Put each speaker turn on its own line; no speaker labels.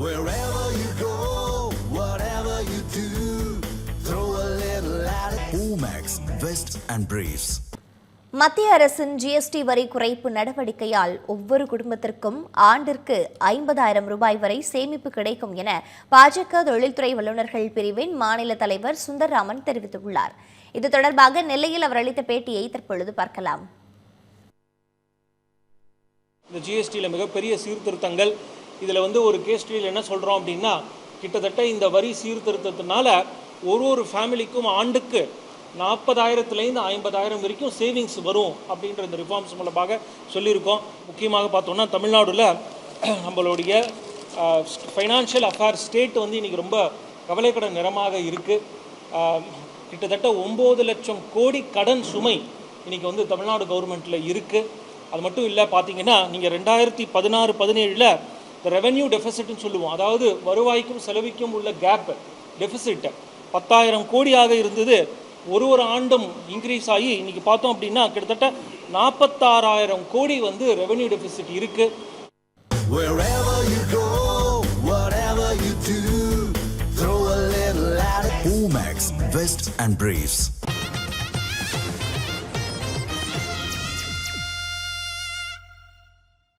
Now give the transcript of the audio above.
Wherever you go, whatever you do, throw a little at it. Omax, Vest and Briefs.
மத்திய அரசின் GST வரி குறைப்பு நடவடிக்கையால் ஒவ்வொரு குடும்பத்திற்கும் ஆண்டிற்கு 50,000 ரூபாய் வரை சேமிப்பு கிடைக்கும் என பாஜக தொழில்துறை வல்லுநர்கள் பிரிவின் மாநில தலைவர் சுந்தர்ராமன் தெரிவித்துள்ளார். இது தொடர்பாக நெல்லையில் அவர் அளித்த பேட்டியை தற்பொழுது பார்க்கலாம்.
இந்த ஜிஎஸ்டியில் மிகப்பெரிய சீர்திருத்தங்கள். இதில் ஒரு கேஸ் ஸ்டடியில் என்ன சொல்கிறோம் அப்படின்னா, கிட்டத்தட்ட இந்த வரி சீர்திருத்தத்தினால ஒரு ஃபேமிலிக்கும் ஆண்டுக்கு 40,000லேருந்து 50,000 வரைக்கும் சேவிங்ஸ் வரும் அப்படின்ற இந்த ரிஃபார்ம்ஸ் மூலமாக சொல்லியிருக்கோம். முக்கியமாக பார்த்தோம்னா தமிழ்நாடுல நம்மளுடைய ஃபைனான்ஷியல் அஃபேர்ஸ் ஸ்டேட் இன்றைக்கி ரொம்ப கவலைக்கடன் நிறமாக இருக்குது. கிட்டத்தட்ட 9 லட்சம் கோடி கடன் சுமை இன்றைக்கி தமிழ்நாடு கவர்மெண்ட்டில் இருக்குது. அது மட்டும் இல்லை, பார்த்தீங்கன்னா நீங்கள் 2016-17 இந்த ரெவென்யூ டெஃபிசிட்னு சொல்லுவோம். அதாவது வருவாய்க்கும் செலவுக்கும் உள்ள கேப் டெஃபிசிட் 10,000 கோடியாக இருந்தது. ஒரு ஆண்டும் இன்க்ரீஸ் ஆகி இன்றைக்கி பார்த்தோம் அப்படின்னா கிட்டத்தட்ட 46,000 கோடி ரெவென்யூ டெஃபிசிட் இருக்குது.
Wherever you go, whatever you do, throw a little at it. Omax, Vest and Briefs.